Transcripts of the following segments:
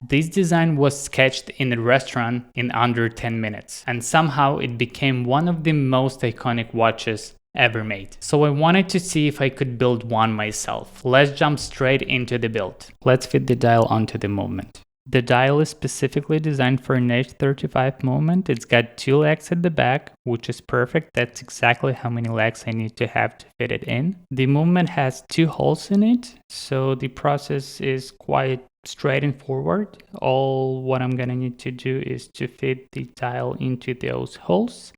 This design was sketched in a restaurant in under 10 minutes, and somehow it became one of the most iconic watches ever made. So I wanted to see if I could build one myself. Let's jump straight into the build. Let's fit the dial onto the movement. The dial is specifically designed for an H35 movement. It's got 2 legs at the back, which is perfect. That's exactly how many legs I need to have to fit it in. The movement has 2 holes in it, so the process is quite straight and forward. All what I'm gonna need to do is to fit the dial into those holes,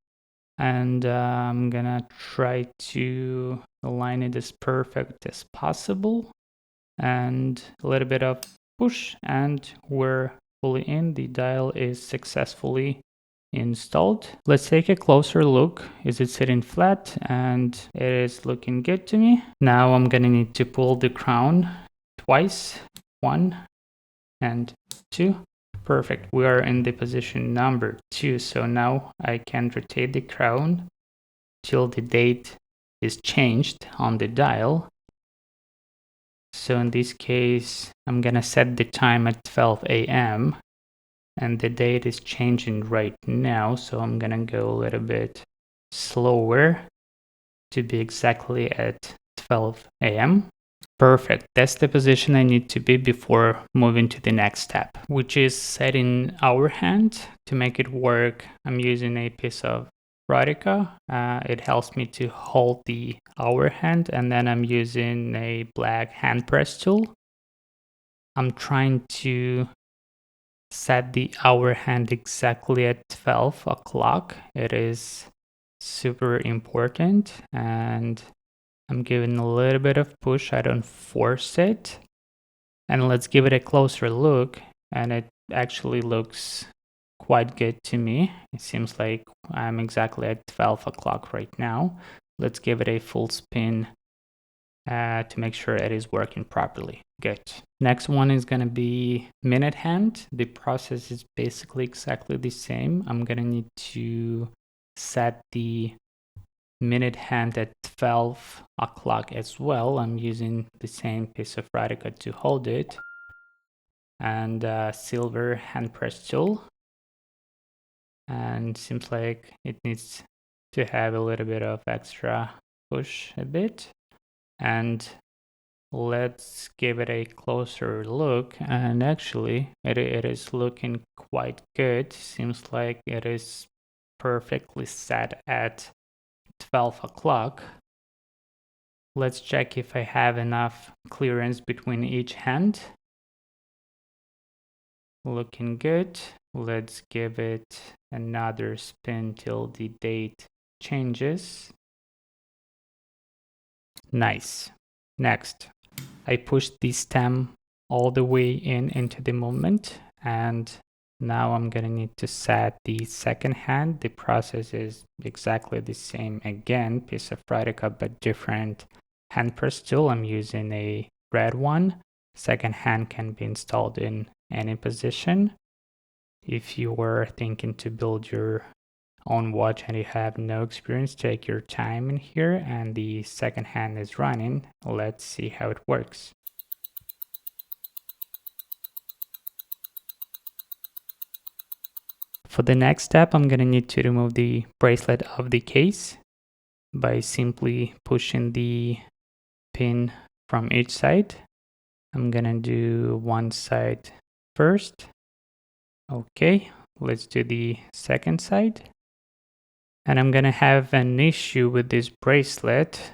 and I'm gonna try to align it as perfect as possible, and a little bit of push and we're fully in. The dial is successfully installed. Let's take a closer look. Is it sitting flat? And it is looking good to me. Now I'm gonna need to pull the crown twice. 1 and 2. Perfect. We are in the position number 2. So now I can rotate the crown till the date is changed on the dial. So in this case, I'm gonna set the time at 12 a.m. and the date is changing right now. So I'm gonna go a little bit slower to be exactly at 12 a.m. Perfect. That's the position I need to be before moving to the next step, which is setting our hand. To make it work, I'm using a piece of Rodica. It helps me to hold the hour hand, and then I'm using a black hand press tool. I'm trying to set the hour hand exactly at 12 o'clock. It is super important, and I'm giving a little bit of push. I don't force it. And let's give it a closer look, and it actually looks quite good to me. It seems like I'm exactly at 12 o'clock right now. Let's give it a full spin to make sure it is working properly. Good. Next one is going to be minute hand. The process is basically exactly the same. I'm going to need to set the minute hand at 12 o'clock as well. I'm using the same piece of Radica to hold it, and silver hand press tool, and seems like it needs to have a little bit of extra push a bit. And let's give it a closer look, and actually it is looking quite good. Seems like it is perfectly set at 12 o'clock. Let's check if I have enough clearance between each hand. Looking good. Let's give it another spin till the date changes. Nice. Next, I push the stem all the way into the movement, and now I'm gonna need to set the second hand. The process is exactly the same again, piece of Radica but different hand press tool. I'm using a red one. Second hand can be installed in any position. If you were thinking to build your own watch and you have no experience, take your time in here, and the second hand is running. Let's see how it works. For the next step, I'm going to need to remove the bracelet of the case by simply pushing the pin from each side. I'm going to do one side first. Okay, let's do the second side. And I'm going to have an issue with this bracelet,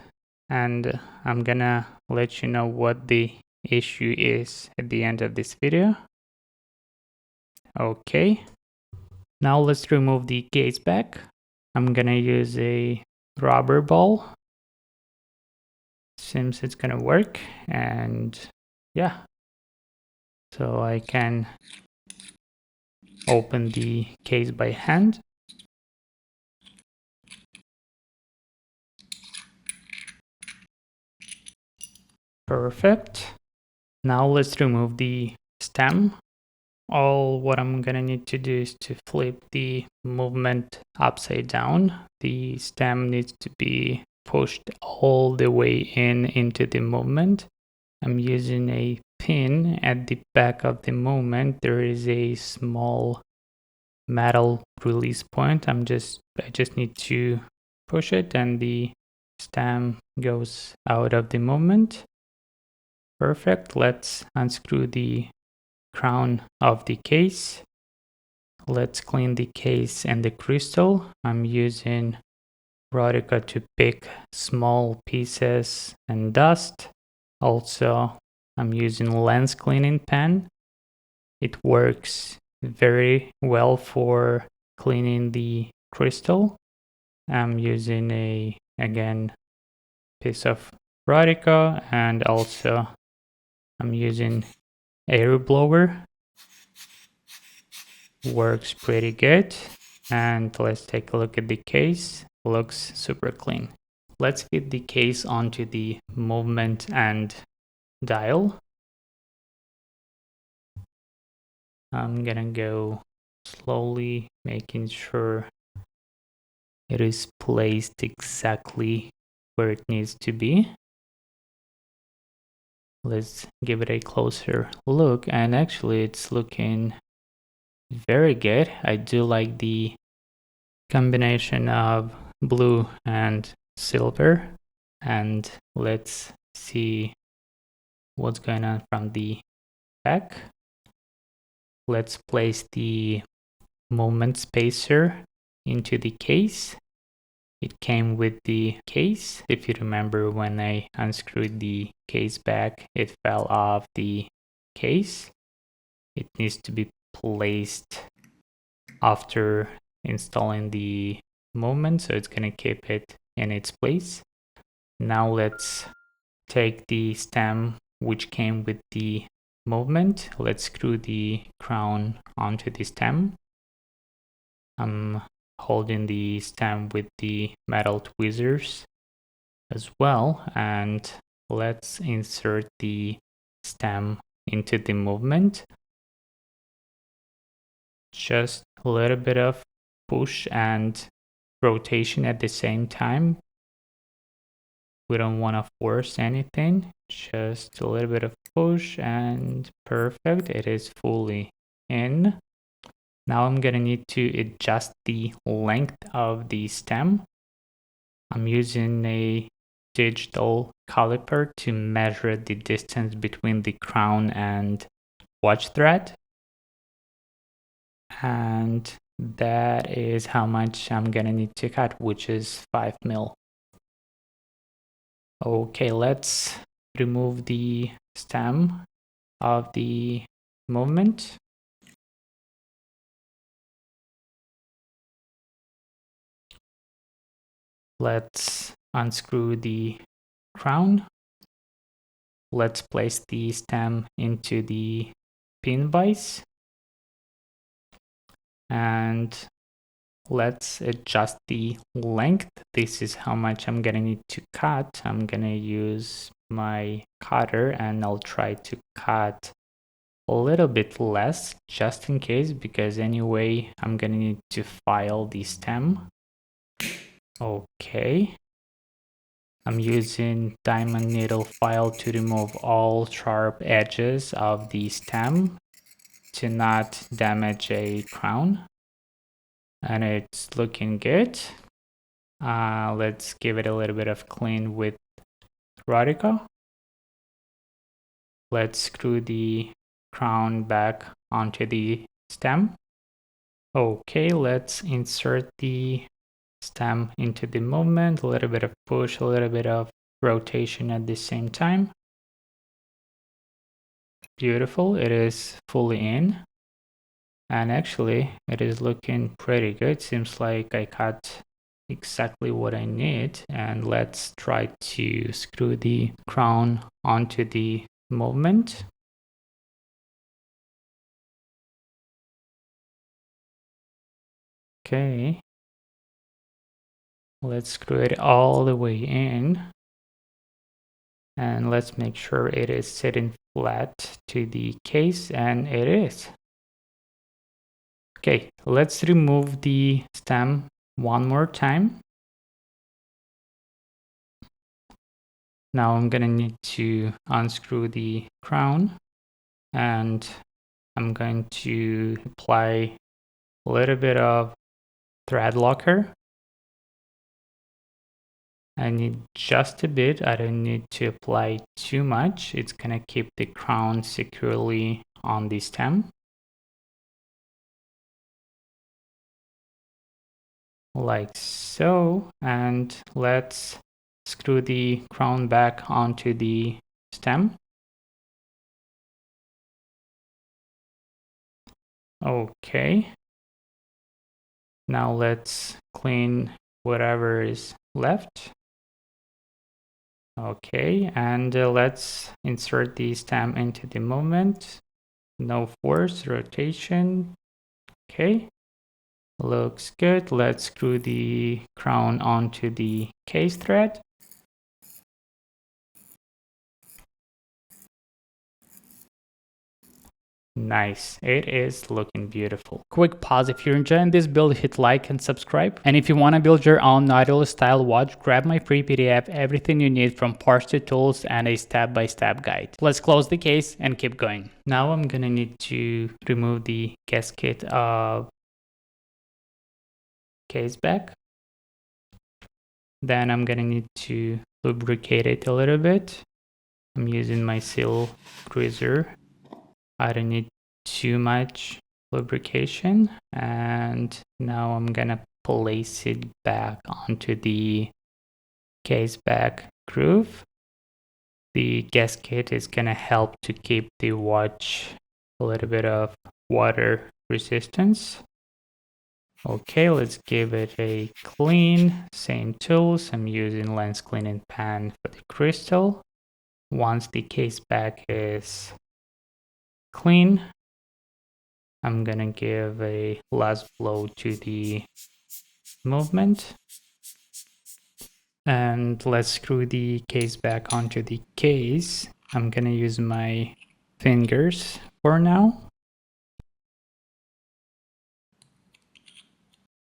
and I'm going to let you know what the issue is at the end of this video. Okay. Now let's remove the case back. I'm gonna use a rubber ball. Seems it's gonna work, and yeah. So I can open the case by hand. Perfect. Now let's remove the stem. All what I'm gonna need to do is to flip the movement upside down. The stem needs to be pushed all the way into the movement. I'm using a pin at the back of the movement, there is a small metal release point. I just need to push it and the stem goes out of the movement. Perfect. Let's unscrew the crown of the case. Let's clean the case and the crystal. I'm using Rodica to pick small pieces and dust. Also, I'm using lens cleaning pen. It works very well for cleaning the crystal. I'm using again, piece of Rodica, and also I'm using air blower. Works pretty good. And let's take a look at the case. Looks super clean. Let's fit the case onto the movement and dial. I'm gonna go slowly, making sure it is placed exactly where it needs to be. Let's give it a closer look, and actually it's looking very good. I do like the combination of blue and silver. And let's see what's going on from the back. Let's place the movement spacer into the case. It came with the case. If you remember, when I unscrewed the case back, it fell off the case. It needs to be placed after installing the movement, so it's going to keep it in its place. Now let's take the stem which came with the movement. Let's screw the crown onto the stem. I'm holding the stem with the metal tweezers as well, and let's insert the stem into the movement. Just a little bit of push and rotation at the same time. We don't want to force anything, just a little bit of push, and perfect. It is fully in. Now I'm gonna need to adjust the length of the stem. I'm using a digital caliper to measure the distance between the crown and watch thread. And that is how much I'm gonna need to cut, which is 5 mil. Okay, let's remove the stem of the movement. Let's unscrew the crown. Let's place the stem into the pin vise. And let's adjust the length. This is how much I'm gonna need to cut. I'm gonna use my cutter and I'll try to cut a little bit less just in case, because anyway I'm gonna need to file the stem. Okay, I'm using diamond needle file to remove all sharp edges of the stem to not damage a crown, and it's looking good. Let's give it a little bit of clean with Rodica. Let's screw the crown back onto the stem. Okay, let's insert the stem into the movement, a little bit of push, a little bit of rotation at the same time. Beautiful, it is fully in. And actually, it is looking pretty good. Seems like I cut exactly what I need. And let's try to screw the crown onto the movement. Okay. Let's screw it all the way in. And let's make sure it is sitting flat to the case, and it is. Okay, let's remove the stem one more time. Now I'm gonna need to unscrew the crown. and I'm going to apply a little bit of thread locker. I need just a bit. I don't need to apply too much. It's gonna keep the crown securely on the stem. Like so. And let's screw the crown back onto the stem. Okay. Now let's clean whatever is left. Okay, and let's insert the stem into the movement. No force, rotation. Okay, looks good. Let's screw the crown onto the case thread. Nice, it is looking beautiful. Quick pause, if you're enjoying this build, hit like and subscribe. And if you want to build your own Nautilus style watch, grab my free PDF, everything you need from parts to tools and a step-by-step guide. Let's close the case and keep going. Now I'm gonna need to remove the gasket of case back. Then I'm gonna need to lubricate it a little bit. I'm using my seal greaser. I don't need too much lubrication, and now I'm gonna place it back onto the case back groove. The gasket is gonna help to keep the watch a little bit of water resistance. Okay, let's give it a clean. Same tools. I'm using lens cleaning pan for the crystal. Once the case back is clean, I'm gonna give a last blow to the movement. And let's screw the case back onto the case. I'm gonna use my fingers for now.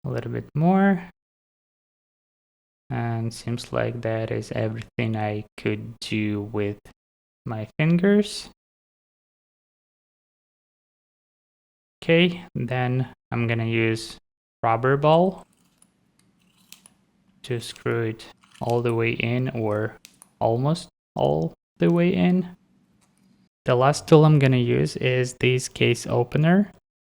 A little bit more. And seems like that is everything I could do with my fingers. Okay, then I'm gonna use rubber ball to screw it all the way in, or almost all the way in. The last tool I'm gonna use is this case opener,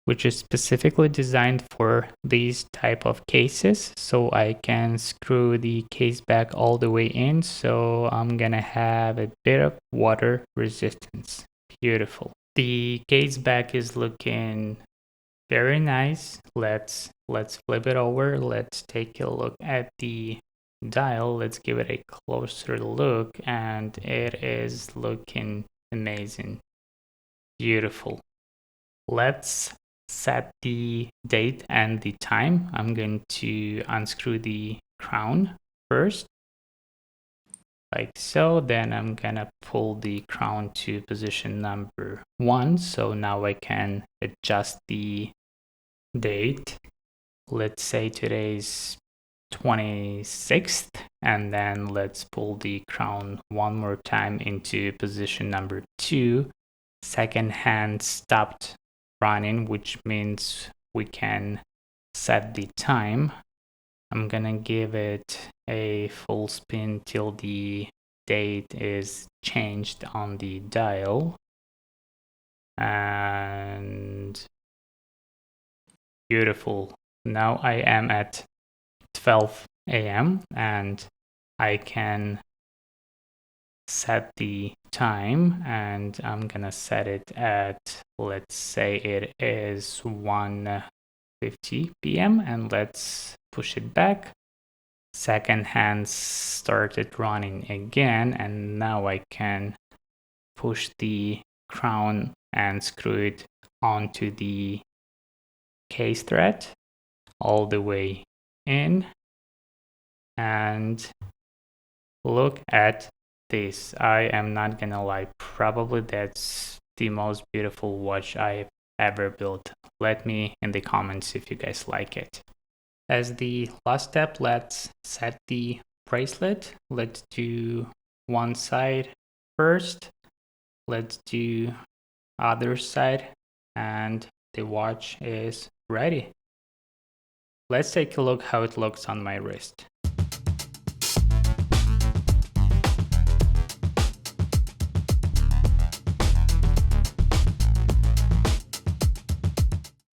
which is specifically designed for these type of cases, so I can screw the case back all the way in. So I'm gonna have a bit of water resistance. Beautiful. The case back is looking very nice. Let's flip it over. Let's take a look at the dial. Let's give it a closer look, and it is looking amazing. Beautiful. Let's set the date and the time. I'm going to unscrew the crown first, like so. Then I'm gonna pull the crown to position number 1. So now I can adjust the date. Let's say today's 26th, and then let's pull the crown one more time into position number 2. Second hand stopped running, which means we can set the time. I'm gonna give it a full spin till the date is changed on the dial. And beautiful. Now I am at 12 a.m. and I can set the time, and I'm gonna set it at, let's say it is 1:50 p.m. and let's push it back. Second hand started running again, and now I can push the crown and screw it onto the case thread all the way in. And look at this. I am not gonna lie, probably that's the most beautiful watch I've ever built. Let me in the comments if you guys like it. As the last step, let's set the bracelet. Let's do one side first. Let's do Other side, and the watch is ready. Let's take a look how it looks on my wrist.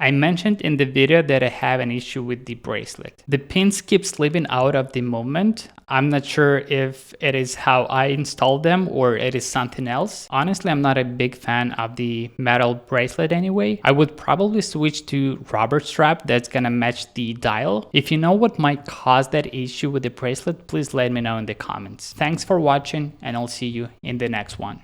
I mentioned in the video that I have an issue with the bracelet. The pins keep slipping out of the movement. I'm not sure if it is how I installed them or it is something else. Honestly, I'm not a big fan of the metal bracelet anyway. I would probably switch to rubber strap that's gonna match the dial. If you know what might cause that issue with the bracelet, please let me know in the comments. Thanks for watching, and I'll see you in the next one.